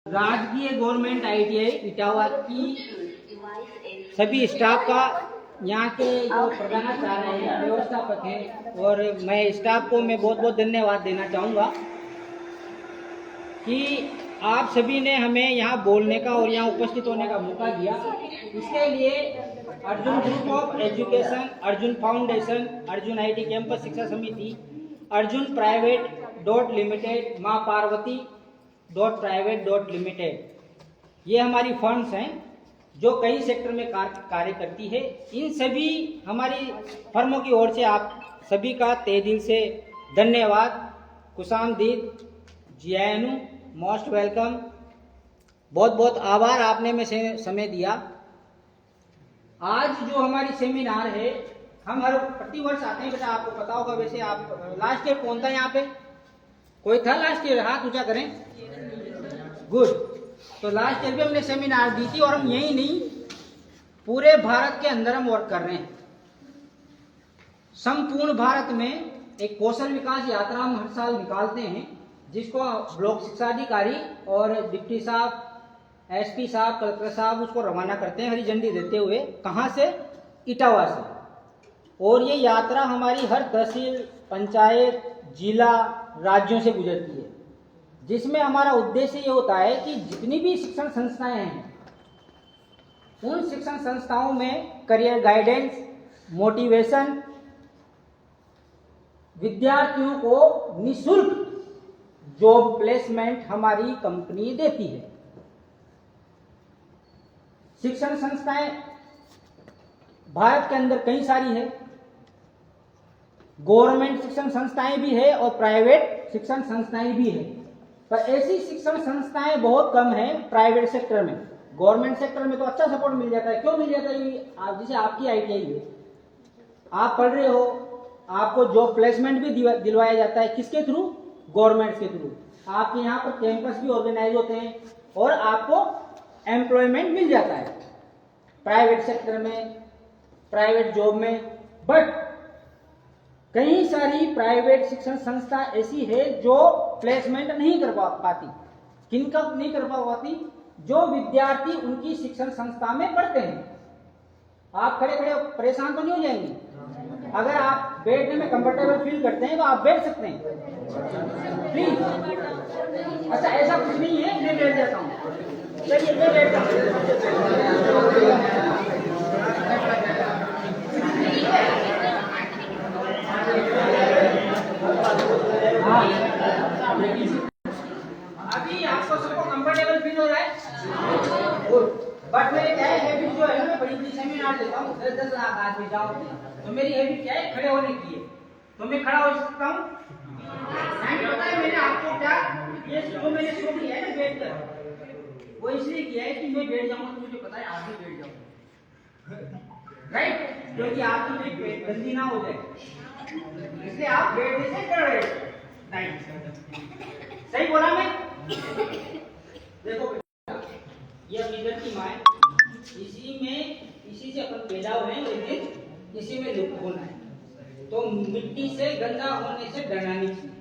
राजकीय government ITI Etawah की सभी स्टाफ का यहाँ के जो प्रधानाचार्य हैं, व्यवस्थापक हैं, और मैं स्टाफ को मैं बहुत बहुत धन्यवाद देना चाहूँगा कि आप सभी ने हमें यहाँ बोलने का और यहाँ उपस्थित होने का मौका दिया। इसके लिए Arjun group of education, Arjun foundation, Arjun IT campus शिक्षा समिति, अर्जुन प्राइवेट डॉट लिमिटेड, माँ Parvati dot private dot limited, ये हमारी फर्म्स हैं जो कई सेक्टर में कार्य करती है। इन सभी हमारी फर्मों की ओर से आप सभी का तहे दिल से धन्यवाद, खुशामदीद, जियानु, मोस्ट वेलकम, बहुत बहुत आभार आपने में से समय दिया। आज जो हमारी सेमिनार है, हम हर प्रति वर्ष आते हैं, बेटा आपको पता होगा। वैसे आप लास्ट ईयर कौन था यहाँ पे? कोई था लास्ट ईयर? हाथ ऊंचा करें। गुड। तो लास्ट ईयर भी हमने सेमिनार दी थी और हम यही नहीं, पूरे भारत के अंदर हम वर्क कर रहे हैं। संपूर्ण भारत में एक कौशल विकास यात्रा हम हर साल निकालते हैं, जिसको ब्लॉक शिक्षा अधिकारी और डिप्टी साहब, SP साहब, कलेक्टर साहब उसको रवाना करते हैं हरी झंडी देते हुए। कहाँ से? इटावा से। और ये यात्रा हमारी हर तहसील, पंचायत, जिला, राज्यों से गुजरती है, जिसमें हमारा उद्देश्य ये होता है कि जितनी भी शिक्षण संस्थाएं हैं, उन शिक्षण संस्थाओं में करियर गाइडेंस, मोटिवेशन, विद्यार्थियों को निःशुल्क जॉब प्लेसमेंट हमारी कंपनी देती है। शिक्षण संस्थाएं भारत के अंदर कई सारी है, गवर्नमेंट शिक्षण संस्थाएं भी है और प्राइवेट शिक्षण संस्थाएं भी है, पर ऐसी शिक्षण संस्थाएं बहुत कम हैं प्राइवेट सेक्टर में। गवर्नमेंट सेक्टर में तो अच्छा सपोर्ट मिल जाता है। क्यों मिल जाता है? जैसे आपकी ITI है, आप पढ़ रहे हो, आपको जॉब प्लेसमेंट भी दिलवाया जाता है। किसके थ्रू? गवर्नमेंट के थ्रू। आपके यहाँ पर कैंपस भी ऑर्गेनाइज होते हैं और आपको एम्प्लॉयमेंट मिल जाता है प्राइवेट सेक्टर में, प्राइवेट जॉब में। बट कई सारी प्राइवेट शिक्षण संस्था ऐसी है जो प्लेसमेंट नहीं कर पाती। किनका नहीं कर पाती? जो विद्यार्थी उनकी शिक्षण संस्था में पढ़ते हैं। आप खड़े खड़े परेशान तो नहीं हो जाएंगे? अगर आप बैठने में कंफर्टेबल फील करते हैं तो आप बैठ सकते हैं प्लीज। अच्छा, ऐसा कुछ नहीं है, मैं बैठ जाता हूँ। चलिए, मैं बैठता हूँ। अभी आपको सबको कंफर्टेबल फील हो रहा है? बट मेरे क्या है, हैबिट जो है ना, मैं बड़ी बड़ी सेमिनार देता हूँ, 10-10 लाख आदमी जाओ, तो मेरी हैबिट क्या है? खड़े होने की है। तो मैं खड़ा हो सकता हूँ। पता है मैंने आपको क्या, ये जो मैंने शो किया है ना बैठ कर, वो इसलिए किया है कि मैं बैठ जाऊंगा तो मुझे पता है आप भी बैठ जाओगे, राइट? क्योंकि आपकी पेट गंदी ना हो जाए, इसलिए आप बैठने से डर रहे। राइट, सही बोला मैं? देखो ये अपनी घर की माँ है, इसी से अपन पैदा हुए हैं, लेकिन इसी में लुप्त होना है। तो मिट्टी से गंदा होने से डरना नहीं चाहिए।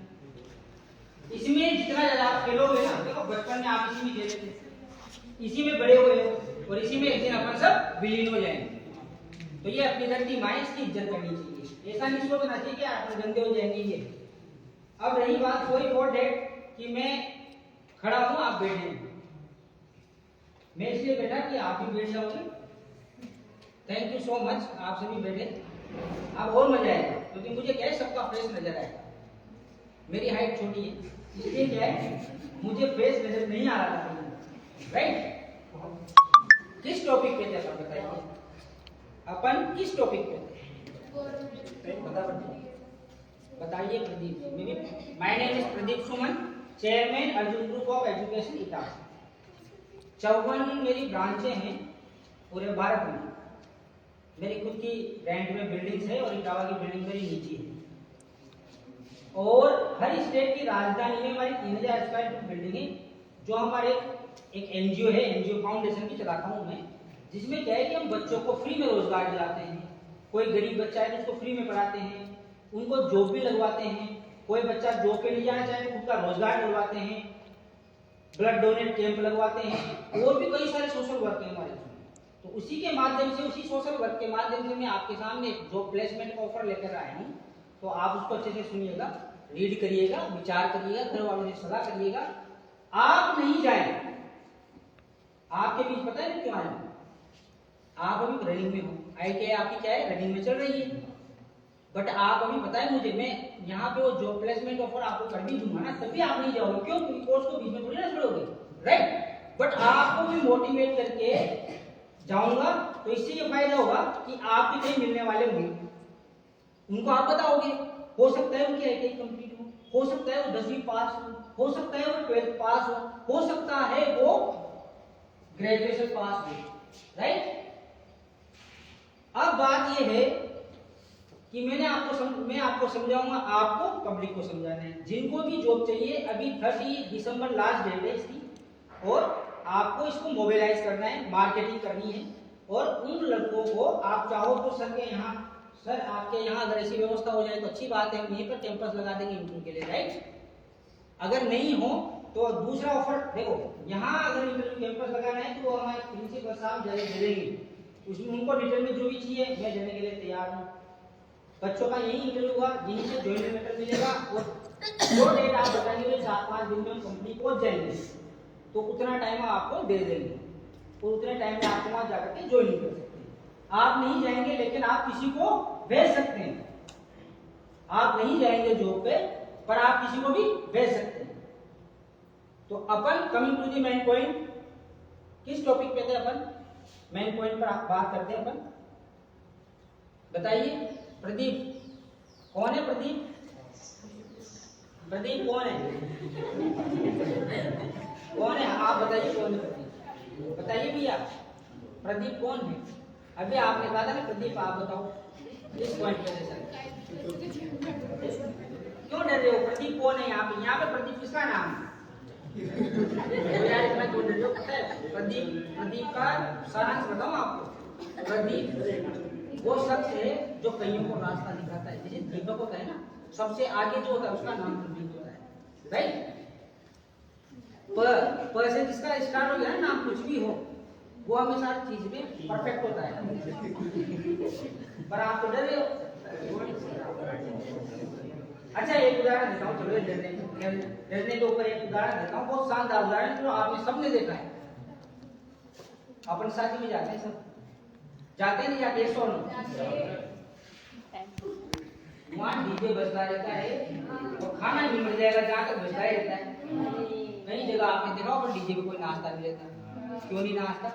इसमें जितना ज्यादा आप खेलोगे ना, देखो बचपन में आप इसी में खेले थे, इसी में बड़े हुए हो, और इसी में एक दिन अपन सब विलीन हो जाएंगे। तो ये अपनी धरती माँ, इसकी इज्जत करनी चाहिए। ऐसा नहीं सोचना चाहिए कि आप गंदे हो जाएंगे ये। अब रही बात सॉरी फॉर दैट कि मैं खड़ा हूं, आप बैठे, मैं इसलिए बैठा कि आप भी बैठ जाओगे। थैंक यू सो मच, आप सभी बैठे। अब और मजा आएगा, क्योंकि मुझे क्या है, सबका फेस नजर आएगा। मेरी हाइट छोटी है, इसलिए क्या है, मुझे फेस नजर नहीं आ रहा था। राइट? किस टॉपिक पे थे अपन बताइए? अपन किस टॉपिक पे थे? बताइए Pradeep ji. My name is Pradeep Suman, chairman Arjun group of education Etawah. 54 मेरी ब्रांचें हैं पूरे भारत में। मेरी खुद की रेंट में बिल्डिंग्स है और इटावा की बिल्डिंग मेरी नीचे है। और हर स्टेट की राजधानी में हमारी 3000 स्क्वायर फीट बिल्डिंग है, जो हमारे एक NGO है, NGO फाउंडेशन की चलाता हूँ मैं, जिसमें क्या है कि हम बच्चों को फ्री में रोजगार दिलाते हैं। कोई गरीब बच्चा है तो उसको फ्री में पढ़ाते हैं, उनको जॉब भी लगवाते हैं। कोई बच्चा जॉब पे नहीं जाना चाहे, खुद का रोजगार दिलवाते हैं। ब्लड डोनेट कैंप लगवाते हैं, और भी कई सारे सोशल वर्क है हमारे इसमें। तो उसी के माध्यम से, उसी सोशल वर्क के माध्यम से मैं आपके सामने जो प्लेसमेंट का ऑफर लेकर आया हूँ, तो आप उसको अच्छे से सुनिएगा, रीड करिएगा, विचार करिएगा, घर वालों से सलाह करिएगा। आप नहीं जाए, आपके बीच पता है क्यों आए? आप अभी रनिंग में हो, ITI आपकी क्या है, रनिंग में चल रही है, बट आप अभी पता है मुझे, मैं यहाँ पे वो जॉब प्लेसमेंट ऑफर आपको कर भी दूंगा ना, तभी आप नहीं जाओगे। क्यों? क्योंकि कोर्स को बीच में थोड़ी ना छोड़ोगे, राइट? बट आपको भी मोटिवेट करके जाऊंगा, तो इससे ये फायदा होगा कि आप भी कहीं मिलने वाले होंगे, उनको आप बताओगे। हो सकता है उनकी ITI कंप्लीट हो सकता है वो 10वीं पास हो सकता है वो 12th पास हो सकता है वो ग्रेजुएशन पास हो, राइट? अब बात ये है कि मैं आपको समझाऊंगा, आपको पब्लिक को समझाना है। जिनको भी जॉब चाहिए, अभी 30 दिसंबर लास्ट डेट है इसकी, और आपको इसको मोबिलाइज करना है, मार्केटिंग करनी है। और उन लड़कों को आप चाहो तो सर आपके यहाँ अगर ऐसी व्यवस्था हो जाए तो अच्छी बात है, हम यहीं पर कैंपस लगा देंगे इंटरव्यू के लिए, राइट? अगर नहीं हो तो दूसरा ऑफर देखो, यहाँ अगर इंटरव्यू कैंपस लगाना है तो हमारे प्रिंसिपल साहब दे देंगे, उसमें उनको डिटेल में जो भी चाहिए मैं देने के लिए तैयार हूँ। बच्चों का यही इंटरव्यू हुआ, यहीं से ज्वाइनिंग लेटर मिलेगा, और जो डेट आप बताएंगे 4-5 दिन में हम कंपनी पहुंच जाएंगे, तो उतना टाइम आपको दे देंगे, और उतने टाइम में आप वहां जाकर के ज्वाइनिंग कर सकते हैं। आप नहीं जाएंगे लेकिन आप किसी को भेज सकते हैं, आप नहीं जाएंगे जॉब पे पर आप किसी को भी भेज सकते हैं। तो अपन coming to the main point, किस टॉपिक पे थे अपन? मेन पॉइंट पर आप बात करते हैं अपन। बताइए प्रदीप कौन है? प्रदीप कौन है? कौन है? आप बताइए कौन है प्रदीप? बताइए भैया, प्रदीप कौन है? अभी आपने कहा था ना प्रदीप, आप बताओ इस पॉइंट पे। क्यों डर रहे हो? प्रदीप कौन है यहाँ पे प्रदीप किसका नाम है? यार इतना क्यों डर रहे हो? पता है प्रदीप का सारांश बताऊं आपको। प्रदीप वो शख्स है जो कईयों को रास्ता दिखाता है, जैसे दीपक होता है ना, सबसे आगे जो होता है उसका नाम प्रदीप होता है, राइट? पर से जिसका स्टार्ट हो गया ना नाम, कुछ भी हो, वो हमेशा हर चीज में परफेक्ट होता है। पर आप तो डर रहे हो। अच्छा एक उदाहरण देता हूँ, चलो डरने के ऊपर एक उदाहरण देता हूँ, बहुत शानदार उदाहरण जो आपने सबने देखा है। अपन शादी में जाते हैं, सब जाते नहीं जाते? वहाँ डीजे बजता रहता है और खाना भी मिल जाएगा, जहाँ तक बजता ही रहता है। कई जगह आपने देखा होगा डीजे पे कोई नाश्ता भी रहता। क्यों नहीं नाश्ता?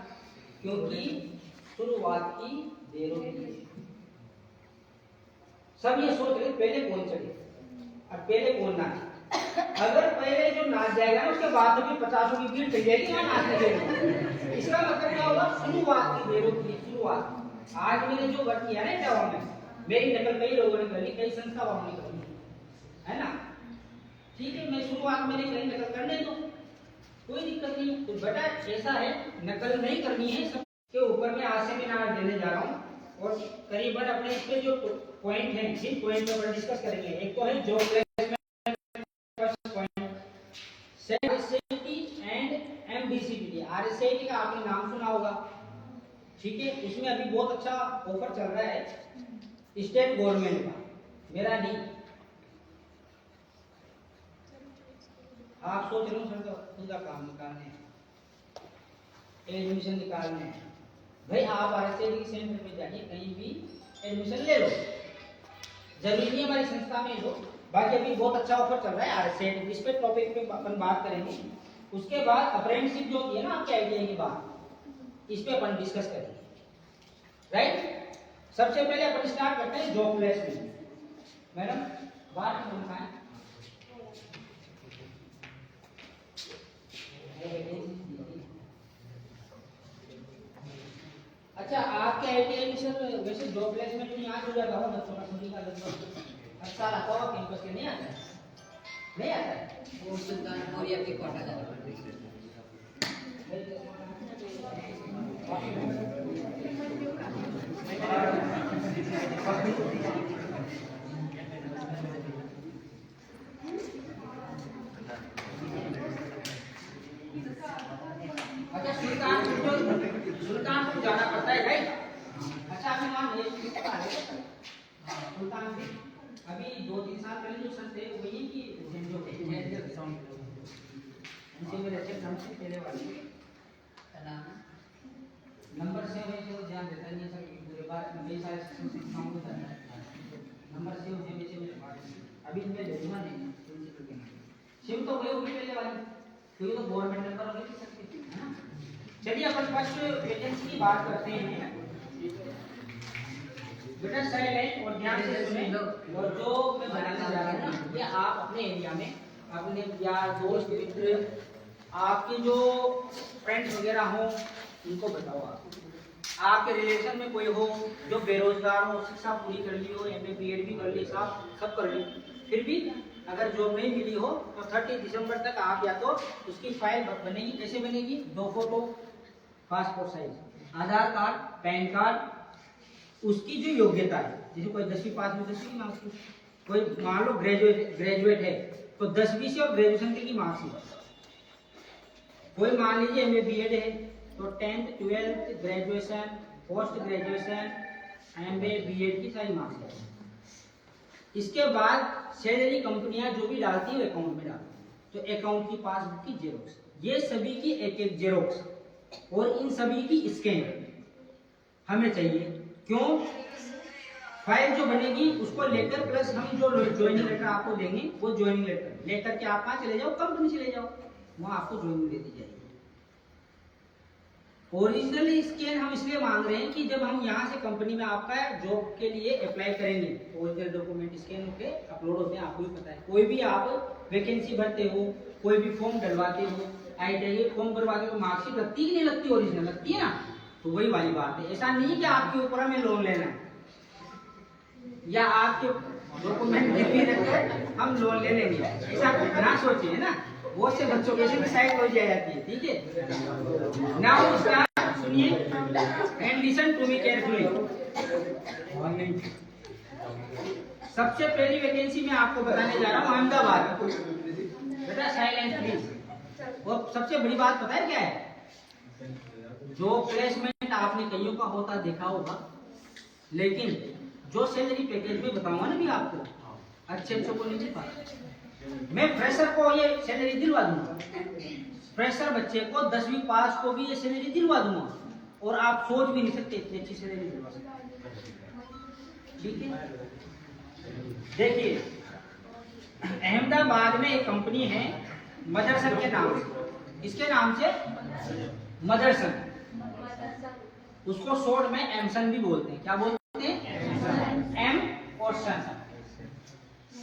क्योंकि शुरुआत की देर होती है। सब ये सोच रहे पहले कौन चले और पहले कौन नाचे। अगर पहले जो नाच जाएगा ना, उसके बाद में 50 की भीड़ चल जाएगी वहाँ नाचने के लिए। इसका मतलब क्या होगा? शुरुआत की देर होती है, शुरुआत। आज मैंने जो वर्क किया ना क्या में, मेरी नकल कई लोगों ने करी, कई संस्था वालों ने करी, है ना? ठीक है, मैं शुरुआत मैंने कहीं नकल करने दो, कोई दिक्कत नहीं। तो बेटा ऐसा है, नकल नहीं करनी है। सबके ऊपर मैं आज से मैं नाम देने जा रहा हूँ, और करीबन अपने इस पे जो पॉइंट है, जिन पॉइंट पर डिस्कस करेंगे, एक तो है job placement, first point RSAT and MDCPT। RSAT का आपने नाम सुना होगा, ठीक है? उसमें अभी बहुत अच्छा ऑफर चल रहा है स्टेट गवर्नमेंट का, मेरा नहीं। आप सोच रहे हो सर तो पूरा काम निकालने, एडमिशन निकालने हैं भाई, आप RSAT सेंटर में जाइए, कहीं भी एडमिशन ले लो, जरूरी नहीं हमारी संस्था में लो। बाकी अभी बहुत अच्छा ऑफर चल रहा है RSAT, इस पे टॉपिक पे अपन बात करेंगे। उसके बाद अप्रेंटिसशिप जो होती है ना आपके ITI के बाद, इस पे अपन डिस्कस करेंगे, राइट? सबसे पहले अपन स्टार्ट करते हैं जॉब प्लेसमेंट। मैडम बात में दिखाएं। अच्छा आपके ITI में सर वैसे जॉब प्लेसमेंट में यहाँ हो जाता होगा बच्चों का, सभी का लगभग अच्छा आता होगा, कैंपस के नहीं आता है? नहीं आता है वो सुल्तान मौर्य के कोटा जाता दूर जाना पड़ता है, राइट। अच्छा अभी मान ये सुल्तान जी अभी 2-3 साल पहले जो सन थे वो ये कि जो उनसे मेरे अच्छे नाम से पहले वाले नंबर से है तो ध्यान देता नहीं सब पूरे बात में कई सारे शिक्षाओं को करना है। नंबर से मुझे बेचे मेरे बात अभी इनमें लेना नहीं प्रिंसिपल के शिव तो वही होगी पहले वाली क्योंकि तो गवर्नमेंट नंबर हो नहीं सकते है ना। चलिए अपन फर्स्ट वैकेंसी की बात करते हैं। बेटा साइलेंट और ध्यान से सुने और जो मैं बताने जा रहा हूँ ना ये आप अपने एरिया में अपने यार दोस्त मित्र आपके जो फ्रेंड्स वगैरह हो उनको बताओ। आपके रिलेशन में कोई हो जो बेरोजगार हो, शिक्षा पूरी कर ली हो, एमए बीएड भी कर ली, सब कर ली, फिर भी अगर जॉब नहीं मिली हो तो 30 दिसंबर तक आप या तो उसकी फाइल बनेगी। कैसे बनेगी? 2 फोटो, पासपोर्ट साइज, आधार कार्ड, पैन कार्ड, उसकी जो योग्यता है जैसे कोई 10वीं पास में 10वीं की मार्कशीट, कोई मान लो ग्रेजुएट है तो 10वीं से और ग्रेजुएशन की मार्कशीट, कोई मान लीजिए एमए बीएड है तो 10th 12th graduation, post graduation, MA BEd की सारी मार्कशीट। इसके बाद सैलरी कंपनियां जो भी डालती है अकाउंट में डालती तो अकाउंट की पासबुक की जेरोक्स, ये सभी की एक जेरोक्स और इन सभी की स्कैन हमें चाहिए। क्यों? फाइल जो बनेगी उसको लेकर प्लस हम जो ज्वाइनिंग लेटर आपको देंगे वो ज्वाइनिंग लेटर के आप कहाँ चले जाओ, कंपनी चले जाओ, वहां आपको ज्वाइनिंग दे दी जाएगी। ओरिजिनल स्कैन हम इसलिए मांग रहे हैं कि जब हम यहाँ से कंपनी में आपका जॉब के लिए अप्लाई करेंगे ओरिजिनल डॉक्यूमेंट स्कैन होके अपलोड होते हैं। आपको भी पता है कोई भी आप वैकेंसी भरते हो, कोई भी फॉर्म डलवाते हो, ITI फॉर्म भरवाते हो, मार्कशीट लगती कि नहीं लगती? ओरिजिनल लगती है ना। तो वही वाली बात है। ऐसा नहीं कि आपके ऊपर हमें लोन लेना है या आपके डॉक्यूमेंट गिरवी रखकर हम लोन ले लेंगे, ऐसा ना सोचिए ना। बहुत से बच्चों के लिए साइड हो जाती है, ठीक है। नाउ स्टार्ट, सुनिए and listen to me carefully. सबसे पहली वैकेंसी मैं आपको बताने जा रहा हूँ अहमदाबाद। बेटा साइलेंस प्लीज। और सबसे बड़ी बात पता है क्या है? जो प्लेसमेंट आपने कईयों का होता देखा होगा, लेकिन जो सैलरी पैकेज में बताऊंगा ना भी आपको अच्छे को नहीं मिल पाता। मैं फ्रेशर को ये सैलरी दिलवा दूंगा, फ्रेशर बच्चे को 10वीं पास को भी ये सैलरी दिलवा दूंगा और आप सोच भी नहीं सकते इतनी अच्छी सैलरी दिलवा सकते। ठीक है, देखिए अहमदाबाद में एक कंपनी है मदरसन के नाम से, इसके नाम से मदरसन, उसको शॉर्ट में एमसन भी बोलते हैं। क्या बोलते हैं? एम और सन।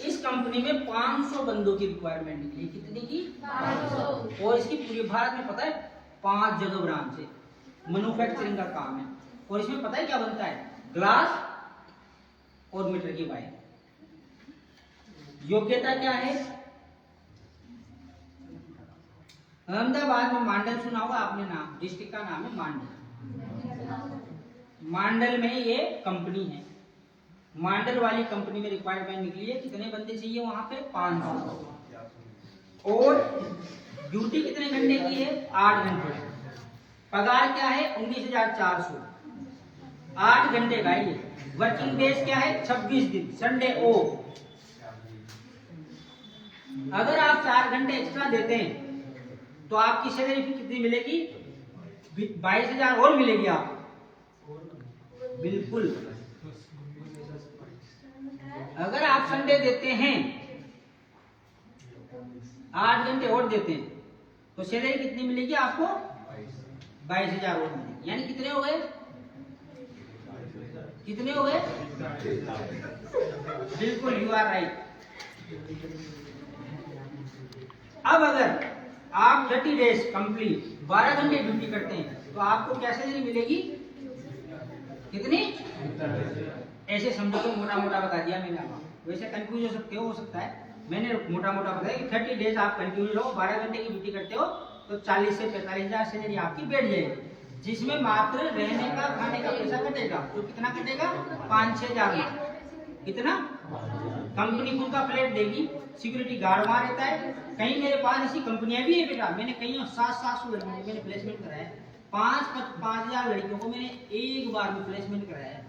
इस कंपनी में 500 बंदों की रिक्वायरमेंट निकली। कितनी की? 500। और इसकी पूरे भारत में पता है 5 जगह ब्रांच है, मैन्युफैक्चरिंग का काम है। और इसमें पता है क्या बनता है? ग्लास और मीटर की वायर। योग्यता क्या है? अहमदाबाद में मांडल सुना होगा आपने नाम, डिस्ट्रिक्ट का नाम है मांडल। मांडल में ये कंपनी है। मांडल वाली कंपनी में रिक्वायरमेंट निकली है। कितने बंदे चाहिए वहां पे? 500। और ड्यूटी कितने घंटे की है? 8 घंटे। पगार क्या है? 19,400। 8 घंटे का ये। वर्किंग डेज क्या है? 26 दिन, संडे ऑफ। अगर आप 4 घंटे एक्स्ट्रा देते हैं तो आपकी सैलरी कितनी मिलेगी? 22,000 और मिलेगी आपको। बिल्कुल। अगर आप संडे देते हैं, 8 घंटे और देते हैं तो सैलरी कितनी मिलेगी आपको? 22,000 और मिलेगी। यानी कितने हो गए? कितने हो गए? बिल्कुल, यू आर राइट। अब अगर आप 30 डेज कंप्लीट 12 घंटे ड्यूटी करते हैं तो आपको क्या सैलरी मिलेगी? कितनी? ऐसे समझो तो मोटा मोटा बता दिया मैंने आपको, वैसे कंफ्यूज हो सकता है। मैंने मोटा मोटा बताया कि 30 डेज आप कंटिन्यू रहो, 12 घंटे की ड्यूटी करते हो तो 40 से 45,000 सैलरी आपकी बैठ जाएगी, जिसमें मात्र रहने का खाने का पैसा कटेगा। तो कितना कटेगा? 5-6,000। कितना? कंपनी खुद का फ्लैट देगी, सिक्योरिटी गार्ड वहां रहता है। कहीं मेरे पास ऐसी कंपनियां भी है बेटा, मैंने कहीं 700 लड़कियों मैंने प्लेसमेंट कराया, 5,000 लड़कियों को मैंने एक बार में प्लेसमेंट कराया है।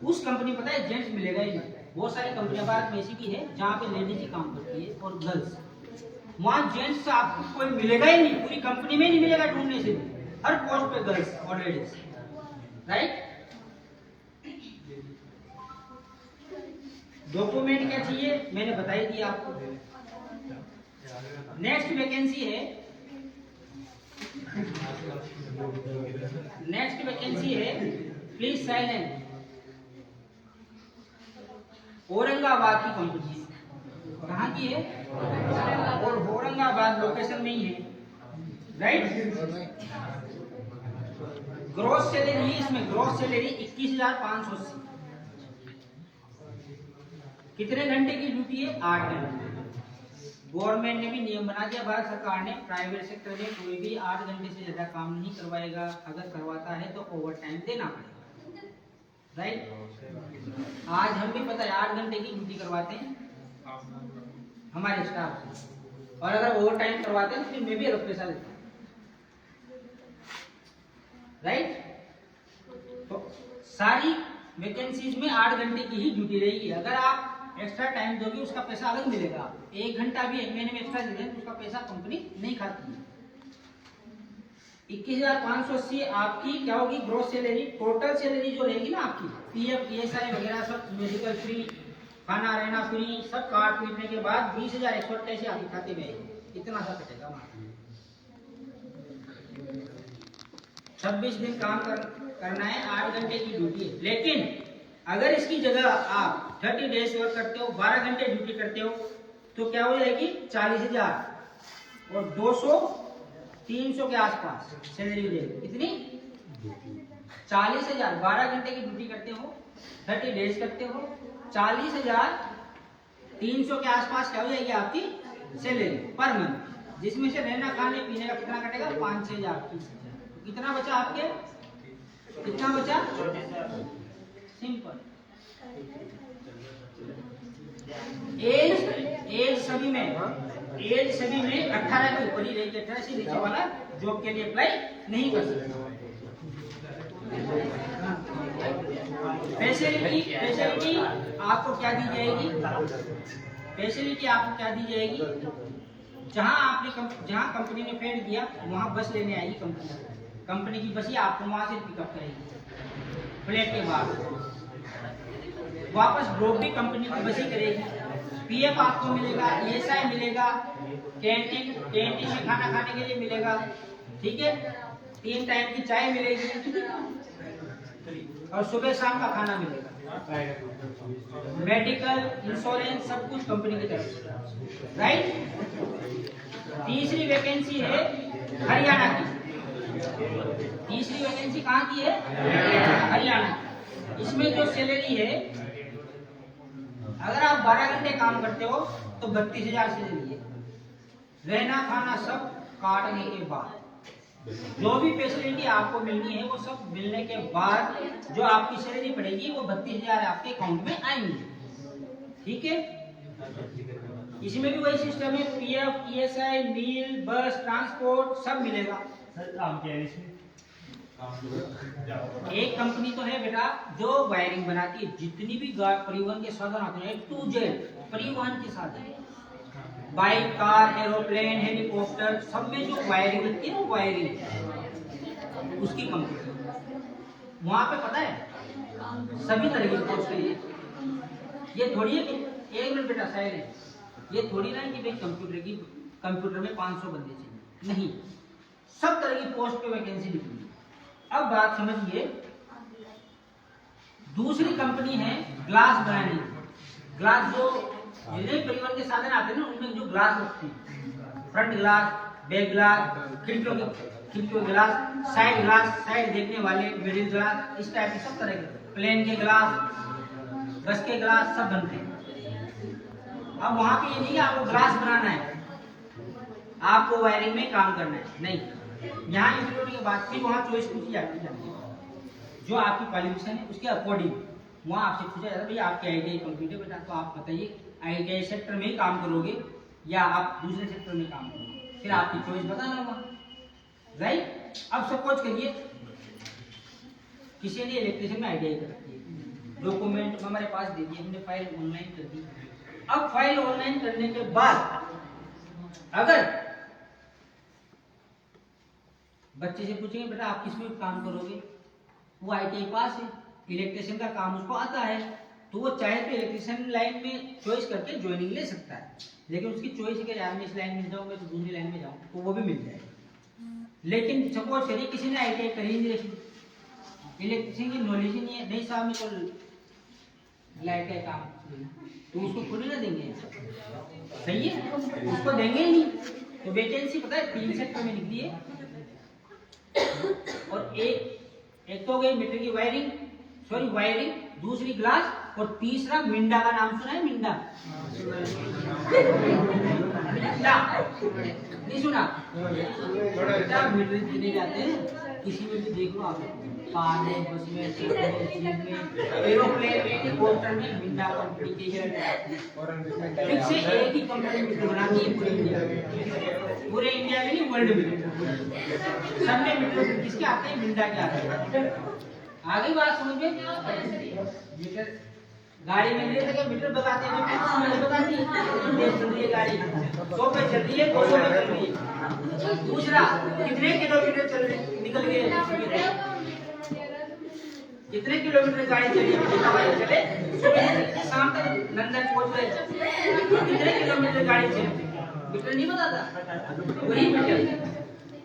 उस कंपनी पता है जेंट्स मिलेगा ही नहीं। बहुत सारी कंपनियां भारत में ऐसी भी है जहाँ पे लेडीज ही काम करती है और गर्ल्स, वहाँ जेंट्स आपको कोई मिलेगा ही नहीं, पूरी कंपनी में नहीं मिलेगा ढूंढने से, हर पोस्ट पे गर्ल्स और लेडीज, राइट। डॉक्यूमेंट क्या चाहिए मैंने बता ही दिया आपको। नेक्स्ट वैकेंसी है, प्लीज साइलेंट, औरंगाबाद की कंपनी है। कहाँ की है? और औरंगाबाद लोकेशन में ही है, राइट। ग्रॉस सैलरी, इसमें ग्रॉस सैलरी 21,580। कितने घंटे की ड्यूटी है? 8 घंटे। गवर्नमेंट ने भी नियम बना दिया, भारत सरकार ने, प्राइवेट सेक्टर में कोई भी 8 घंटे से ज्यादा काम नहीं करवाएगा, अगर करवाता है तो ओवर टाइम देना पड़ेगा, राइट। आज हम भी पता है 8 घंटे की ड्यूटी करवाते हैं हमारे स्टाफ से, और अगर ओवर टाइम करवाते हैं तो फिर मैं भी अलग पैसा देता हूँ, राइट। तो सारी वैकेंसीज में 8 घंटे की ही ड्यूटी रहेगी। अगर आप एक्स्ट्रा टाइम दोगे उसका पैसा अलग मिलेगा। 1 घंटा भी 1 महीने में एक्स्ट्रा दे दें तो उसका पैसा कंपनी नहीं खाती है। 21,580 आपकी क्या होगी? Gross salary. टोटल सैलरी जो रहेगी ना आपकी, पीएफ ईएसआई वगैरह सब, मेडिकल फ्री, खाना रहना फ्री, सब काट पीटने के बाद 20,188 आपके खाते में आएगी। इतना सा कटेगा मात्र। 26 दिन काम करना है, 8 घंटे की ड्यूटी है। लेकिन अगर इसकी जगह आप 30 डेज वर्क करते हो, 12 घंटे ड्यूटी करते हो, तो क्या हो जाएगी? 40,000 और 200 300 के आसपास सैलरी देगी। कितनी? 40,000। 12 घंटे की ड्यूटी करते हो, 30 डेज करते हो, 40,300 के आसपास क्या हो जाएगी आपकी सैलरी पर मंथ, जिसमें से रहना खाने पीने का कितना कटेगा? 5,000। कितना बचा आपके? कितना बचा? सिंपल। एज सभी में 18 के ऊपर ही रहेगी। 18 से नीचे वाला जॉब के लिए अप्लाई नहीं कर सकता। फैसिलिटी आपको क्या दी जाएगी? जहां कंपनी ने पेड दिया वहां बस लेने आएगी कंपनी की बस ही आपको वहां से पिकअप करेगी। फ्लैट के बाद वापस ड्रॉप भी कंपनी की बस ही करेगी। पीएफ आपको मिलेगा, ईएसआई मिलेगा, कैंटीन में खाना खाने के लिए मिलेगा, ठीक है। 3 टाइम की चाय मिलेगी और सुबह शाम का खाना मिलेगा। मेडिकल, इंश्योरेंस सब कुछ कंपनी की तरफ से, राइट। तीसरी वैकेंसी है हरियाणा की। तीसरी वैकेंसी कहाँ की है? हरियाणा। इसमें जो सैलरी है, अगर आप 12 घंटे काम करते हो तो 32,000 सैलरी है। रहना खाना सब काटने के बाद जो भी फैसिलिटी आपको मिलनी है वो सब मिलने के बाद जो आपकी सैलरी पड़ेगी वो 32,000 आपके अकाउंट में आएंगे, ठीक है। इसमें भी वही सिस्टम है, पीएफ, ईएसआई, मील, बस, ट्रांसपोर्ट सब मिलेगा। एक कंपनी तो है बेटा जो वायरिंग बनाती है, जितनी भी परिवहन के साधन आते हैं, A to Z परिवहन के साधन, बाइक, कार, एरोप्लेन, हेलीकॉप्टर, सब में जो वायरिंग लगती है वो वायरिंग उसकी कंपनी। वहां पे पता है सभी तरह की पोस्ट के लिए, ये थोड़ी है कि 1 मिनट बेटा साइड है, ये थोड़ी ना है कि भाई कंप्यूटर में 500 बंदे चाहिए, नहीं, सब तरह की पोस्ट पे वैकेंसी निकली। अब बात समझिए, दूसरी कंपनी है ग्लास बनाने। ग्लास जो जितने परिवहन के साधन आते हैं ना उनमें जो ग्लास लगती है, फ्रंट ग्लास, बैक ग्लास, खिड़कियों के ग्लास, साइड ग्लास, साइड देखने वाले, मिडिल ग्लास, इस टाइप के सब तरह के, प्लेन के ग्लास, बस के ग्लास सब बनते हैं। अब वहां पे ये नहीं कि आपको ग्लास बनाना है, आपको वायरिंग में काम करना है, नहीं। यहाँ इंटरव्यू के बाद फिर वहाँ चॉइस पूछी जाती है, जो आपकी क्वालिफिकेशन है उसके अकॉर्डिंग वहाँ आपसे पूछा जाता है भाई आपके आईटीआई कंप्लीट है बेटा, तो आप बताइए आईटीआई सेक्टर में ही काम करोगे या आप दूसरे सेक्टर में काम करोगे, फिर आपकी चॉइस बताना होगा, राइट। अब सपोज करिए किसी ने इलेक्ट्रिशियन में आईटीआई कर रखी है, डॉक्यूमेंट हमारे पास दे दिए, हमने फाइल ऑनलाइन कर दी। अब फाइल ऑनलाइन करने के बाद अगर बच्चे से पूछेंगे बेटा आप किस में काम करोगे, वो आईटीआई पास है, इलेक्ट्रिशियन का काम उसको आता है, तो वो चाहे तो इलेक्ट्रिशियन लाइन में चॉइस करके ज्वाइनिंग ले सकता है। लेकिन उसकी चॉइस है कि यार मैं इस लाइन में जाऊँ, मैं तो दूसरी लाइन में जाऊँ, तो वो भी मिल जाएगा। लेकिन सपोज करिए किसी ने आईटीआई कर ही नहीं रखी, इलेक्ट्रिशियन की नॉलेज ही नहीं है, नहीं साहब मैं तो लाइट का काम, तो उसको थोड़ी ना देंगे, सही है, उसको देंगे ही नहीं। तो वैकेंसी पता है 3 सेक्टर में निकली है, और एक तो हो गई मीटर की वायरिंग, दूसरी ग्लास, और तीसरा मिंडा का नाम सुना है? मिंडा नहीं सुना? मीटर देने जाते हैं किसी में भी, देख लो आप, कार में, बस में, ट्रेन में, जीप में, एरोप्लेन में, हेलीकॉप्टर में, मिंडा कंपनी के फिर से एक ही कंपनी मीटर बनाती है पूरे इंडिया में नहीं, वर्ल्ड में सबने मीटर किसके आते हैं? मिंडा के आते हैं। आगे बात समझ में? मीटर गाड़ी में ले सके मीटर बताते हैं, बताती है गाड़ी 100 पे चल रही है, 200 पे चल रही है। दूसरा कितने किलोमीटर चल रही, निकल गए, कितने किलोमीटर गाड़ी चली, चले सुबह शाम तक लंदन पहुंच गए, कितने किलोमीटर गाड़ी चली, मीटर नहीं बताता, वही मीटर,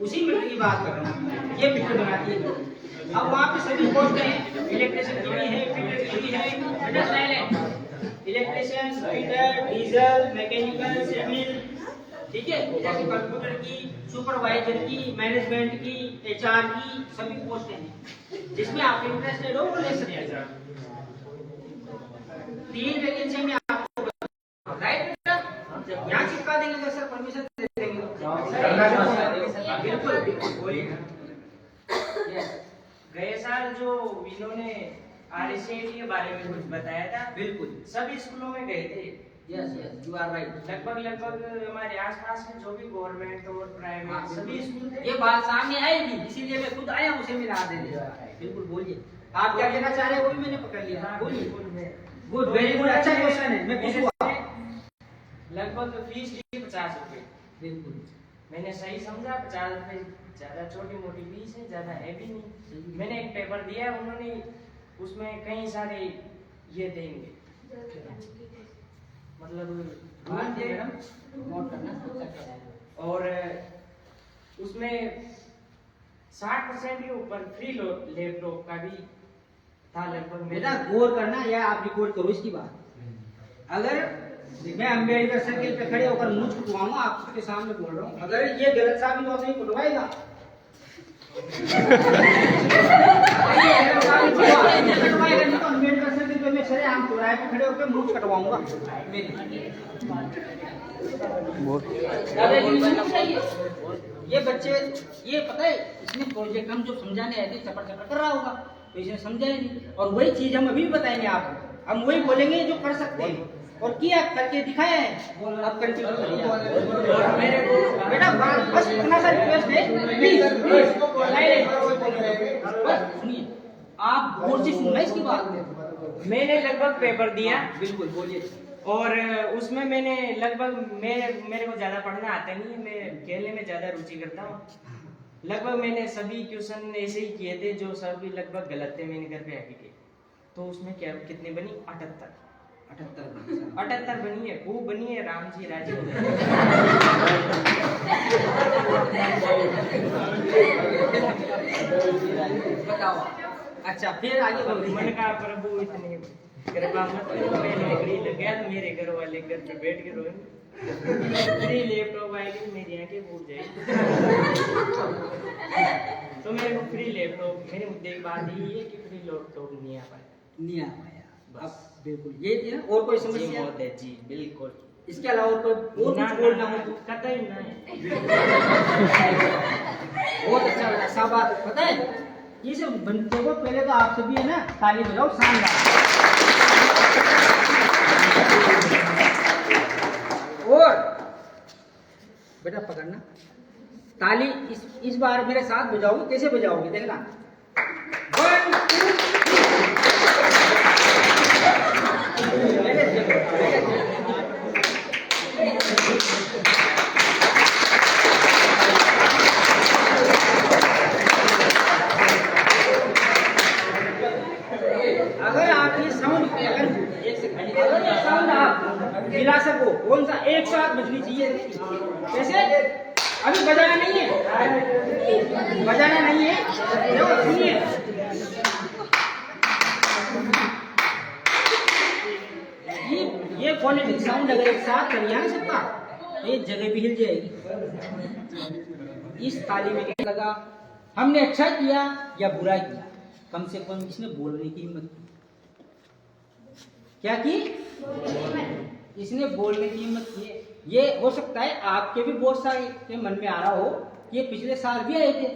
उसी मीटर की बात कर रहा हूँ, ये मीटर बनाती है। अब वहाँ पे सभी पोस्ट हैं, इलेक्ट्रिशियन की भी है, फिटर की भी है, electrician, fitter, diesel, mechanical, civil, ठीक है, जैसे कंप्यूटर की, सुपरवाइजर की, मैनेजमेंट की, एचआर की, सभी पोस्टें हैं, जिसमें आप इंटरेस्टेड हो वो ले सकते हैं। 3 वैकेंसी में आपको, राइट बेटा, यहाँ चिपका देंगे तो सर परमिशन दे देंगे, बिल्कुल बोलिए। गए साल जो इन्होंने RSAT के बारे में कुछ बताया था, बिल्कुल सब स्कूलों में गए थे। Yes you are right. लगभग हमारे आसपास में जो भी गवर्नमेंट और प्राइवेट सभी स्कूल थे। ये बात सामने आएगी, इसीलिए मैं खुद आया उसे मिला दे दिया। बिल्कुल बोलिए, आप क्या कहना चाह रहे हैं वो भी मैंने पकड़ लिया, बोलिए। गुड, वेरी गुड, अच्छा क्वेश्चन है, मैं पूछूंगा। लगभग फीस थी 50 रुपए। बिल्कुल मैंने सही समझा, 50 रुपए ज्यादा छोटी मोटी फीस है, ज्यादा है भी नहीं। मैंने एक पेपर दिया, उन्होंने उसमें कई सारे ये देंगे, मतलब नोट करना, और उसमें 60% के ऊपर फ्री लैपटॉप का भी था लगभग। बेटा गौर करना, या आप रिकॉर्ड करो इसकी बात। अगर मैं अम्बेडकर सर्किल पे खड़े होकर मुझ कुटवाऊंगा, आपके सामने बोल रहा हूँ, अगर ये गलत साबित हो तो कुटवाएगा। अम्बेडकर सर्किल पे मैं सरेआम चौराहे पे खड़े होकर मुझ कटवाऊंगा। ये बच्चे, ये पता है इसमें प्रोजेक्ट हम जो समझाने आए थे चपर चपर कर रहा होगा, तो इसने समझा ही नहीं, और वही चीज हम अभी भी बताएंगे आपको, हम वही बोलेंगे जो कर सकते हैं और किया करके दिखाया है। अब कंटिन्यू करिए बेटा, बस इतना सा रिक्वेस्ट है, प्लीज बस सुनिए, आप गौर से सुनना इसकी बात। मैंने लगभग पेपर दिया, बिल्कुल बोलिए। और उसमें मैंने लगभग मेरे को ज्यादा पढ़ना आता नहीं है, मैं खेलने में ज्यादा रुचि करता हूँ। लगभग मैंने सभी क्वेश्चन ऐसे ही किए थे जो सभी लगभग गलत थे, मैंने घर पे आके किए। तो उसमें क्या कितने बनी? 78 बनी है, खूब बनी है, राम जी राजी हो गए। बताओ, अच्छा फिर आगे बढ़ो। मन का प्रभु इतने कृपा मत करो, मैं नौकरी लग गया तो मेरे घर वाले घर पे बैठ के रोएंगे, फ्री लैपटॉप आएगी, मेरी आंखें फूट जाएगी। तो मेरे को फ्री लैपटॉप, मेरे मुद्दे की बात यही है कि फ्री लैपटॉप नहीं आ पाया। बस बिल्कुल ये थी ना, और कोई समस्या? जी बिल्कुल, इसके अलावा और कोई और कुछ बोलना हो तो कतई नहीं। बहुत अच्छा लगा, शाबाश। पता है ये सब बनते को पहले तो आप सभी है ना ताली बजाओ, शानदार। और बेटा पकड़ना, ताली इस बार मेरे साथ बजाओगे, कैसे बजाओगे देखना। 1 2 अगर आप ये साउंड आप मिला सको, कौन सा एक साथ बजनी चाहिए, कैसे? अभी बजाना नहीं है, बजाना नहीं है, देखो सुनिए। ये फोनेटिक साउंड अगर एक साथ करिए ना सबका, तो ये जगह भी हिल जाएगी। इस ताली में क्या लगा, हमने अच्छा किया या बुरा किया, कम से कम इसने बोलने की हिम्मत की। क्या की? इसने बोलने की हिम्मत की है। ये हो सकता है आपके भी बहुत सारे के मन में आ रहा हो कि ये पिछले साल भी आए थे,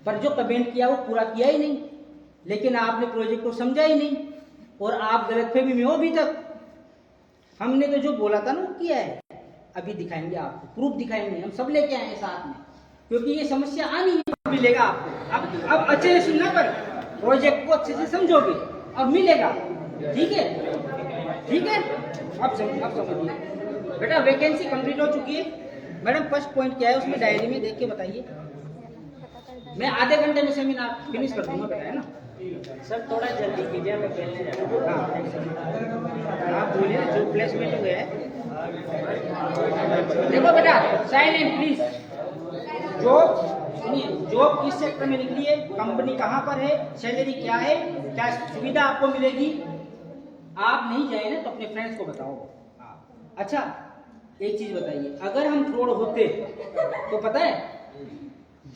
पर जो कमेंट किया वो पूरा किया ही नहीं, लेकिन आपने प्रोजेक्ट को समझा ही नहीं और आप गलतफहमी में हो अभी तक। हमने तो जो बोला था ना वो किया है। अभी दिखाएंगे आपको, प्रूफ दिखाएंगे, हम सब लेके आए हैं साथ में, क्योंकि ये समस्या आनी है, मिलेगा आपको। अब अच्छे से सुनना, पर प्रोजेक्ट को अच्छे से समझोगे अब मिलेगा। ठीक है, ठीक है, अब समझिए बेटा। वैकेंसी कंप्लीट हो चुकी है मैडम। फर्स्ट पॉइंट क्या है उसमें डायरी में देख के बताइए। मैं आधे घंटे में सेमिनार फिनिश कर दूंगा बेटा, है ना सर? थोड़ा जल्दी कीजिए, मैं खेलने जा रहा हूँ। हाँ आप बोलिए ना, जो प्लेसमेंट हुए हैं। देखो बेटा, साइलेंट प्लीज। जॉब सुनिए, जॉब किस सेक्टर में निकली है, कंपनी कहाँ पर है, सैलरी क्या है, क्या सुविधा आपको मिलेगी। आप नहीं जाए ना तो अपने फ्रेंड्स को बताओ। अच्छा एक चीज बताइए, अगर हम फ्रॉड होते तो पता है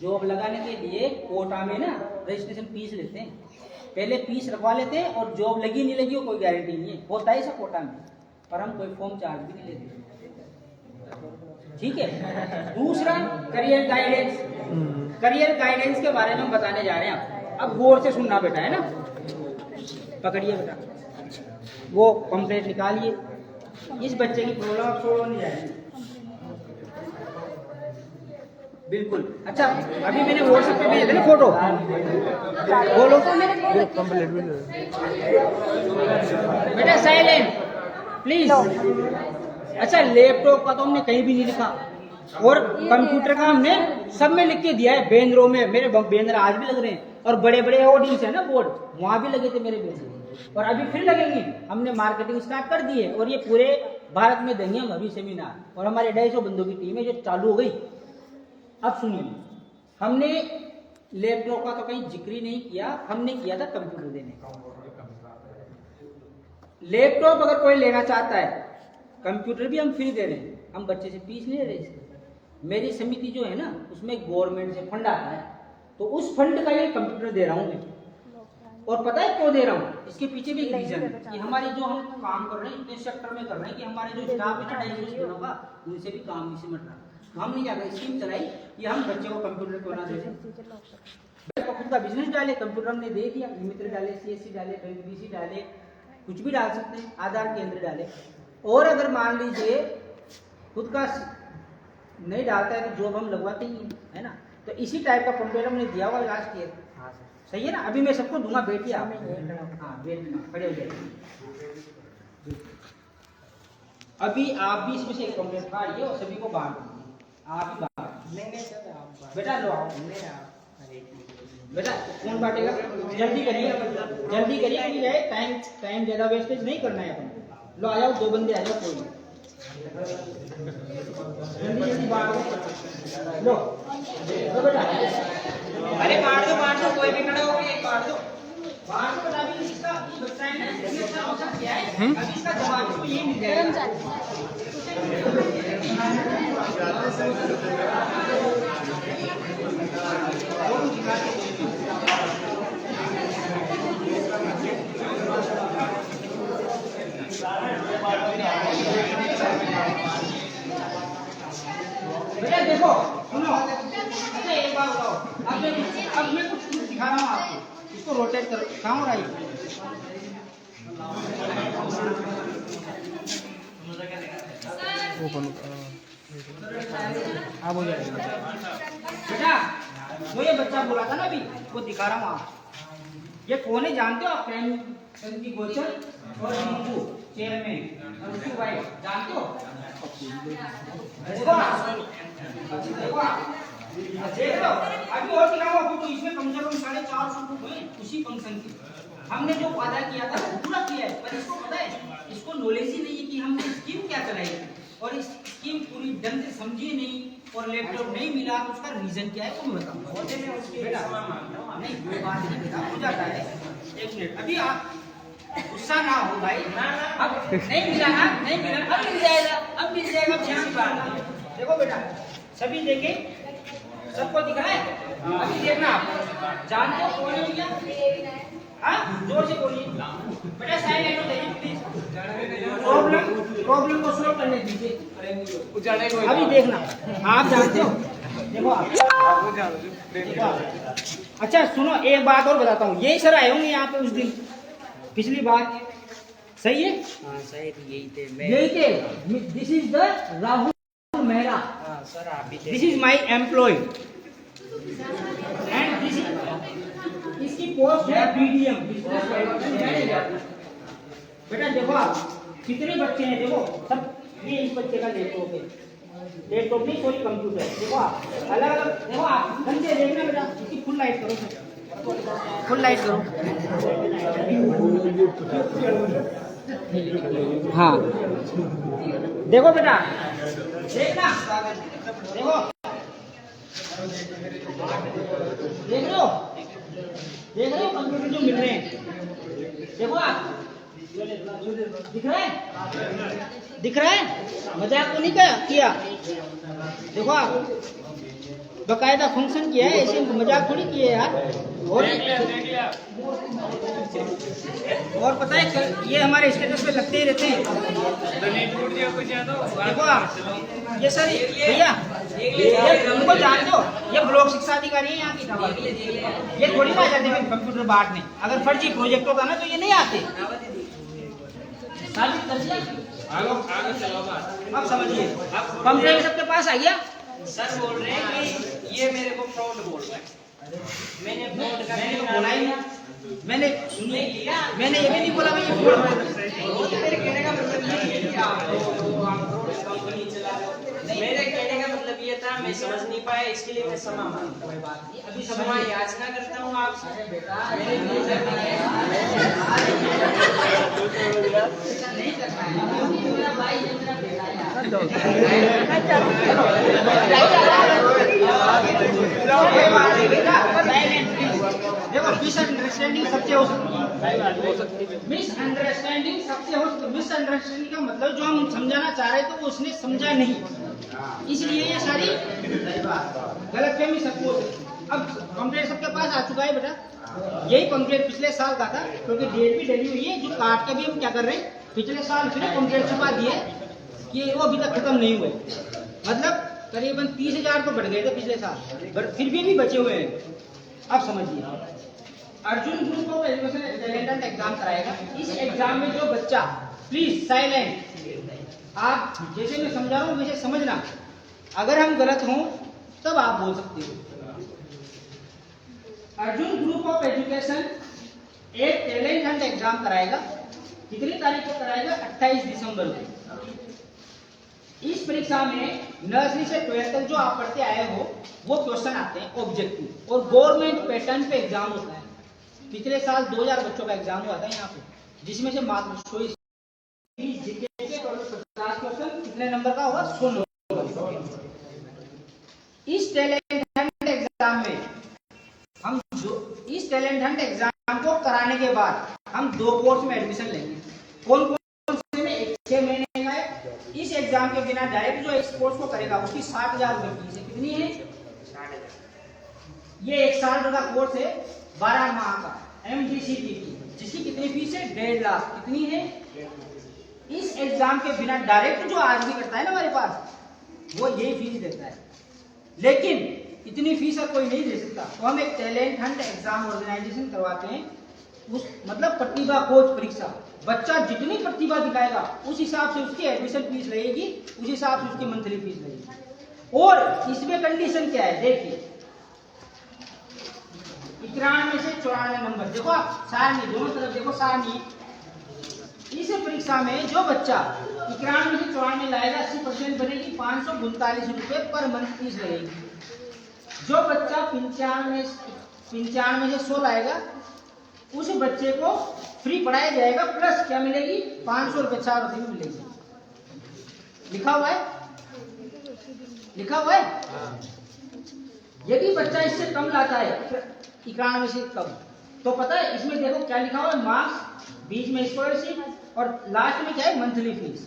जॉब लगाने के लिए कोटा में ना रजिस्ट्रेशन फीस लेते हैं, पहले फीस रखवा लेते हैं और जॉब लगी नहीं लगी कोई गारंटी नहीं है, होता है सब कोटा में, पर हम कोई फॉर्म चार्ज भी नहीं लेते। ठीक है। दूसरा करियर गाइडेंस, करियर गाइडेंस के बारे में हम बताने जा रहे हैं आपको। अब गौर से सुनना बेटा, है ना, पकड़िए बेटा, वो कंप्लेंट निकालिए। इस बच्चे की प्रॉब्लम आप छोड़ो नहीं जाएगी बिल्कुल। अच्छा अभी मैंने व्हाट्सएप पे भेजे थे ना फोटो, बोलो बेटा साइलेंट प्लीज। अच्छा लैपटॉप का तो हमने कहीं भी नहीं लिखा, और कंप्यूटर का हमने सब में लिख के दिया है। बेंद्रो में मेरे बेंद्र आज भी लग रहे हैं, और बड़े बड़े ऑडियंस है ना बोर्ड, वहां भी लगे थे मेरे बेंद्र, और अभी फिर लगेंगे। हमने मार्केटिंग स्टार्ट कर दी है, और ये पूरे भारत में देंगे हम अभी सेमिनार, और हमारे 250 बंदों की टीम है जो चालू हो गई। अब सुनिए, हमने लैपटॉप का तो कहीं जिक्र ही नहीं किया, हमने किया था कंप्यूटर देने का। लैपटॉप अगर कोई लेना चाहता है, कंप्यूटर भी हम फ्री दे रहे हैं, हम बच्चे से फीस नहीं ले रहे। मेरी समिति जो है ना उसमें गवर्नमेंट से फंड आता है, तो उस फंड का ये कंप्यूटर दे रहा हूं मैं। और पता है क्यों दे रहा हूँ, इसके पीछे भी एक रीजन है कि हमारी जो हम काम कर रहे हैं इतने सेक्टर में कर रहे हैं कि हमारे जो स्टाफ है ना 250 जनों का, उनसे भी काम नहीं सिमट रहा। तो हमने क्या कहा, स्कीम चलाई कि हम बच्चे को कंप्यूटर क्यों ना दे दें, खुद का बिजनेस डाले। कंप्यूटर हमने दे दिया, मित्र डाले, CSC डाले, BC डाले, कुछ भी डाल सकते हैं, आधार केंद्र डाले। और अगर मान लीजिए खुद का नहीं डालता है तो जॉब हम लगवाते ही है ना, तो इसी टाइप का कंप्यूटर हमने दिया हुआ लास्ट ईयर। सही है ना, अभी मैं सबको दूंगा, बैठिए आप। हाँ बैठना, खड़े हो जाइए। अभी आप भी इसमें से एक कंप्लेंट पाइए और सभी को बांट दीजिए। आप ही बांट बेटा, लो आओ बेटा, कौन बांटेगा? जल्दी करिए, जल्दी करिए, टाइम ज्यादा वेस्टेज नहीं करना है अपन। लो आ जाओ, 2 बंदे आ जाओ, कोई जल्दी जल्दी बांट दो। लो बेटा, अरे बांट दो, कोई भी खड़ा होकर एक बांट दो। बांट दो, अभी इसका बच्चा है ना, इसका औसत क्या है, अभी इसका जवाब तो ये मिल जाएगा। बेटा देखो सुनो, अच्छा एक बात बताओ, अब मैं कुछ दिखा रहा हूँ आपको, इसको रोटेट करो, कहाँ हो रहा है? हाँ हो जाएगा बेटा। वो ये बच्चा बोला था ना अभी, वो दिखा रहा हूँ आप। ये कौन है जानते हो आप? प्रेम गोचर और रिंकू चेयरमैन और उसकी वाइफ, जानते हो? देखो देख लो, अभी और दिखाऊंगा फोटो। इसमें कम से कम 450 फुट हुए उसी फंक्शन के। हमने जो वादा किया था वो पूरा किया है, पर इसको पता है, इसको नॉलेज ही नहीं है कि हमने स्कीम क्या चलाई है, और इस स्कीम पूरी ढंग से समझी नहीं और लैपटॉप नहीं मिला, तो उसका रीजन क्या है वो मैं बताऊंगा। नहीं वो बात नहीं बेटा, हो जाता है। एक मिनट, अभी आप गुस्सा ना हो भाई। अब नहीं मिला ना, नहीं मिला, अब मिल जाएगा, अब मिल जाएगा। देखो बेटा, सभी देखे, सबको दिख रहा है? अभी देखना आप, जानते हो कौन है भैया? हाँ जोर से बोलिए बेटा। साइलेंट हो जाइए प्लीज, प्रॉब्लम को सॉल्व करने दीजिए। अभी देखना, आप जानते हो, देखो आप, अच्छा सुनो, एक बात और बताता हूँ। यही सर आए होंगे यहाँ पे उस दिन, पिछली बार, सही है? हाँ सही थी, यही थे। यही थे। This is the Rahul Mehra. हाँ सर आप भी थे। This is my employ and this इसकी पोस्ट है BDM। बेटा देखो आप, कितने बच्चे हैं, देखो सब। ये इस बच्चे का लैपटॉप है, लैपटॉप नहीं सॉरी कंप्यूटर। देखो आप अलग अलग, देखो आप ढंग से देखना बेटा। इसकी फुल लाइट करो, फुल लाइट करो। हाँ देखो बेटा, देखना, देखो देख रहे हो, देख रहे हो कंप्यूटर जो मिल रहे हैं। देखो आप, दिख रहा है, दिख रहा है, मजाक तो नहीं किया। देखो आप, बकायदा फंक्शन किया है, ऐसे मजाक थोड़ी किए यार। और पता है ये हमारे स्टेटस पे लगते ही रहते हैं। देखो आप, ये सर भैया, ये उनको जानते हो, ये ब्लॉक शिक्षा अधिकारी है यहाँ की। ये थोड़ी ना जाते हैं कंप्यूटर बांटने। अगर फर्जी प्रोजेक्ट होता ना तो ये नहीं आते। अब समझिए, कंप्लेंट सबके पास आ गया। सर बोल रहे हैं कि ये मेरे को फ्रॉड बोल रहा है। मैंने फ्रॉड का बोला ही ना, मैंने ये भी नहीं बोला भाई ये फ्रॉड बोल रहा है। मेरे कहने का मतलब ये है कि आप कंपनी चला रहे हो। मेरे कहने का मतलब ये था, मैं समझ नहीं पाया, इसके लिए मैं क्षमा मांगता हूँ। अभी क्षमा याचना करता हूँ आपसे। देखो मिसअंडरस्टैंडिंग सबसे हो सकती है, मिसअंडरस्टैंडिंग सबसे हो सकती है। मिसअंडरस्टैंडिंग का मतलब जो हम समझाना चाह रहे थे वो उसने समझा नहीं, इसलिए ये सारी गलतफहमी सबको हो सकती है। अब कंप्लेंट सबके पास आ चुका है बेटा। यही कंप्लेंट पिछले साल का था, क्योंकि डेट भी डली हुई है। जो काट के भी हम क्या कर रहे हैं, पिछले साल फिर कंप्लेंट छपा दिए कि वो अभी तक खत्म नहीं हुए। मतलब करीबन 30,000 तो बढ़ गए थे पिछले साल, फिर भी बचे हुए हैं। अब समझिए, Arjun group of education talent exam कराएगा। इस एग्जाम में जो बच्चा, प्लीज साइलेंट, आप जैसे मैं समझा रहा हूँ वैसे समझना। अगर हम गलत हों तब आप बोल सकते हो। अर्जुन ग्रुप ऑफ एजुकेशन एक टैलेंट हंट एग्जाम कराएगा। कितनी तारीख को कराएगा? 28 दिसंबर को। इस परीक्षा में नर्सरी से 12th तक जो आप पढ़ते आए हो वो क्वेश्चन आते हैं ऑब्जेक्टिव, और गवर्नमेंट पैटर्न पे एग्जाम होता है। पिछले साल 2000 बच्चों का एग्जाम हुआ था यहाँ पे, जिसमें से मात्र 50 क्वेश्चन कितने नंबर का होगा? 100 नंबर। इस टैलेंट हंट एग्जाम में हम इस टैलेंट हंट एग्जाम को कराने के बाद हम 2 कोर्स में एडमिशन लेंगे। कौन कौन से में? 6 महीने का है। इस एग्जाम के बिना डायरेक्ट जो इस कोर्स को करेगा उसकी 60,000 रुपए फीस है। कितनी है? 60,000। ये 1 साल का कोर्स है, 12 माह का MDCT की, जिसकी कितनी फीस है? 1.5 लाख। कितनी है? इस एग्जाम के बिना डायरेक्ट जो आज भी करता है ना हमारे पास, वो यही फीस देता है। लेकिन इतनी फीस कोई नहीं दे सकता, तो हम एक टैलेंट हंट एग्जाम ऑर्गेनाइजेशन करवाते हैं उस मतलब प्रतिभा खोज परीक्षा, बच्चा जितनी प्रतिभा दिखाएगा उस हिसाब से उसकी एडमिशन फीस लगेगी, उस हिसाब से उसकी मंथली फीस लगेगी। और इसमें कंडीशन क्या है, देखिए 91 से 94 नंबर, देखो आप सारणी दोनों तरफ देखो सारणी। इस परीक्षा में जो बच्चा 91 से 94 लाएगा 80% बनेगी, 549 रुपए पर मंथ फीस लगेगी। जो बच्चा 95 से 100 लाएगा उस बच्चे को फ्री पढ़ाया जाएगा, प्लस क्या मिलेगी 500 रुपए 4 रुपए में मिलेगी। लिखा हुआ है, लिखा हुआ है। यदि बच्चा इससे कम लाता है 91 से कम, तो पता है इसमें देखो क्या लिखा हुआ है, मार्क्स, बीच में स्कॉलरशिप और लास्ट में क्या है मंथली फीस।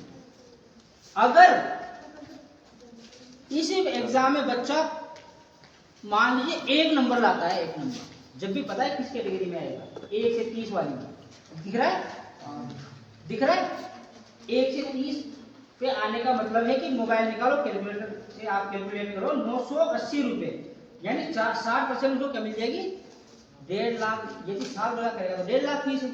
अगर इस एग्जाम में बच्चा मान लीजिए 1 नंबर लाता है, 1 नंबर, जब भी पता है किस कैटेगरी में आएगा, 1 से 30 वाली में, दिख रहा है, दिख रहा है। 1 से 30 पे आने का मतलब है कि मोबाइल निकालो, कैलकुलेटर से आप कैलकुलेट करो, 980 रुपए, यानी 60% उसको क्या मिल जाएगी, 1.5 लाख। यदि साल भरा करेगा तो 1.5 लाख फीस है,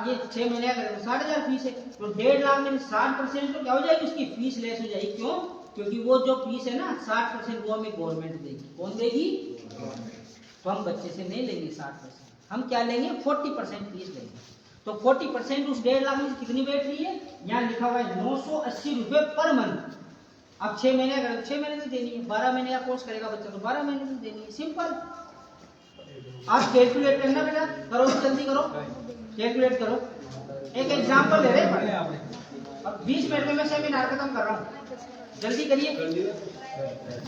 ये 6 महीने का करेगा तो 60,000 फीस है, तो 1.5 लाख में 60% तो क्या हो जाएगी, उसकी फीस लेस हो जाएगी। क्यों? क्योंकि वो जो फीस है ना 60% वो हमें गवर्नमेंट देगी। कौन देगी? तो हम बच्चे से नहीं लेंगे 60%, हम क्या लेंगे 40% फीस लेंगे। तो 40% उस 1.5 लाख में कितनी बैठ रही है, यहाँ लिखा हुआ है 980 रुपए पर मंथ। अब 6 महीने का 6 महीने तो देनी है, 12 महीने का कोर्स करेगा बच्चा तो 12 महीने तो देनी है, सिंपल। आप कैलकुलेट करना बेटा, करो जल्दी करो, कैलकुलेट करो। एक एग्जाम्पल ले रहे हैं, अब 20 मिनट में मैं सेमिनार खत्म कर रहा हूँ, जल्दी करिए,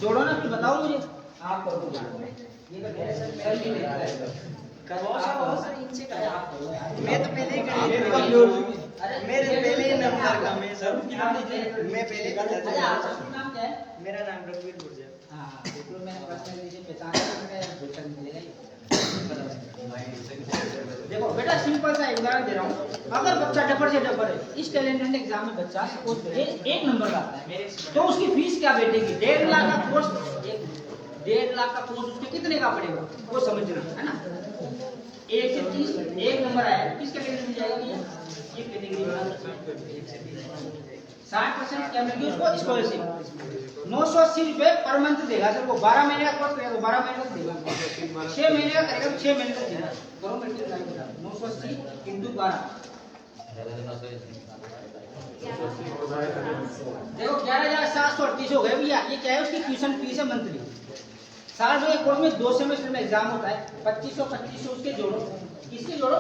जोड़ो ना, फिर बताओ मुझे। आप करो, मैं तो पहले ही मेरे पहले ही नंबर का मैं सर मैं पहले का नाम क्या है? मेरा नाम रघुवीर गुर्जर। हाँ, बिल्कुल, मैंने पर्सनल लीजिए पहचान मिलेगा। देखो बेटा, सिंपल सा उदाहरण दे रहा हूँ। अगर बच्चा डबर से डबर है, इस टैलेंटेड एग्जाम में बच्चा सपोज 1 नंबर लाता है, तो उसकी फीस क्या बैठेगी, 1.5 लाख का कोर्स, 1.5 लाख का कोर्स उसके कितने का पड़ेगा वो समझना है ना। 1 से 30 1 नंबर आया, किस कैटेगरी में जाएगा भैया, ये कैटेगरी में 60% क्या मिलेगी उसको स्कॉलरशिप। 980 रुपए पर मंथ देगा सर, वो 12 महीने का कोर्स करेगा तो 12 महीने का देगा, 6 महीने का करेगा तो 6 महीने का देगा। करो मल्टीप्लाई, 980 × 12, देखो 11,738 हो गए भैया। ये क्या है, उसकी ट्यूशन फीस है मंथली। साल में एक कोर्स में 2 सेमेस्टर में एग्जाम होता है, 2500 उसके जोड़ो, किसके जोड़ो,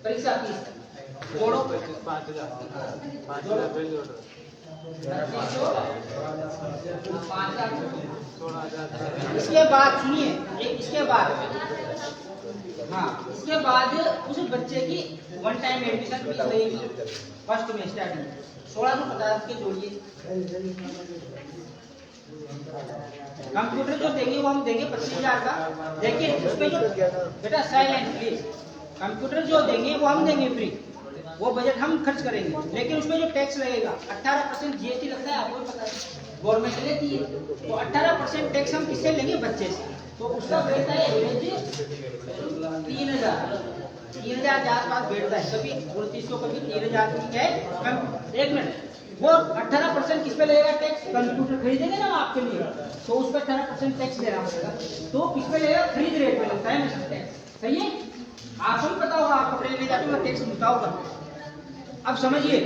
परीक्षा फीस जोड़ो, 5,000 इसके बाद सुनिए, इसके बाद हाँ, इसके बाद उस बच्चे की 1 टाइम एडमिशन फीस लगेगी फर्स्ट में स्टार्टिंग 1650 के जोड़िए। कंप्यूटर जो देंगे वो हम देंगे 25,000 का। देखिए उसमें जो बेटा साइलेंट प्लीज, कंप्यूटर जो देंगे वो हम देंगे फ्री, वो बजट हम खर्च करेंगे, लेकिन उसमें जो टैक्स लगेगा 18% जीएसटी लगता है, आपको पता है गवर्नमेंट लेती है, तो 18% टैक्स हम किससे लेंगे, बच्चे से। तो उसका बैठता है एवरेज 3,000 के आसपास बैठता है, कभी 2900 कभी 3,000 की है। एक मिनट, वो 18% किस पे लगेगा टैक्स, कंप्यूटर खरीदेंगे ना आपके लिए, तो उस पर 18% टैक्स देना पड़ेगा। तो किस पे लगेगा, खरीद रेट पे लगता है ना टैक्स, सही है। आपको भी पता होगा, आप कपड़े ले जाते हो टैक्स मिलता होगा। अब समझिए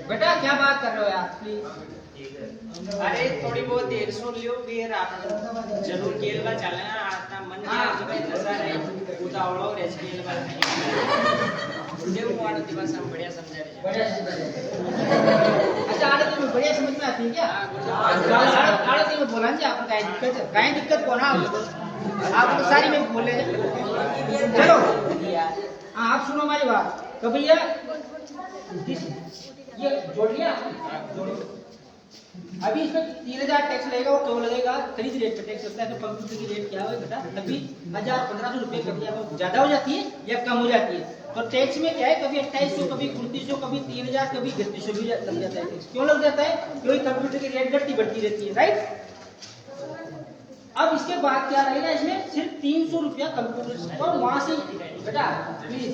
बेटा, क्या बात कर रहे हो यार प्लीज। अरे थोड़ी बहुत देर सुन लियो, फिर आप जरूर खेलवा चलना आता मन में नजर है उतावलो रे खेलवा देखो वाला दिवस हम बढ़िया समझा रहे, बढ़िया समझ अच्छा, आड़ती में बढ़िया समझ में आती है क्या? आड़ती में बोला जी, आपको काहे दिक्कत को ना, आप तो सारी में बोले। चलो हाँ, आप सुनो हमारी बात। तो भैया ये जोड़ लिया, अभी इसमें 3,000 टैक्स लगेगा, वो क्यों लगेगा, खरीद रेट पे टैक्स लगता है। तो कंप्यूटर की रेट क्या है बेटा, कभी 1,000-1,500 रुपए कभी आपको ज्यादा हो जाती है या कम हो जाती है। तो टैक्स में क्या है, कभी 2,800 कभी 2,900 कभी 3,000 कभी 3,200 भी लग जाता है टैक्स। क्यों लग जाता है, क्योंकि कंप्यूटर की रेट घटती बढ़ती रहती है, राइट। अब इसके बाद क्या रहेगा, इसमें सिर्फ 300 रुपया कंप्यूटर और वहां से बेटा प्लीज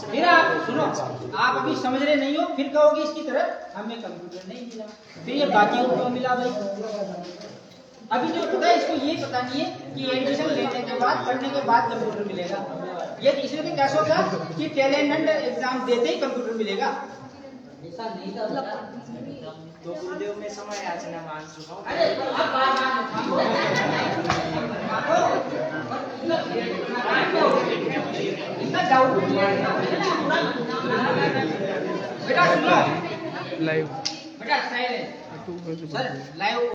फिर आप सुनो, आप अभी समझ रहे नहीं हो, फिर कहोगे इसकी तरह हमें कंप्यूटर नहीं मिला, फिर ये बाकी को क्यों मिला भाई। अभी जो पता है इसको ये पता नहीं है कि एडमिशन लेने के बाद पढ़ने के बाद कंप्यूटर मिलेगा। ये इसलिए तो क्या सोचा कि टैलेंट एग्जाम देते ही कंप्यूटर मिलेगा, ऐसा नहीं था। तो गुरुदेव में समय याचना मान चुका हूँ। अरे अब इतना डाउट बेटा सुनो, लाइव बेटा साइलेंट सर, लाइव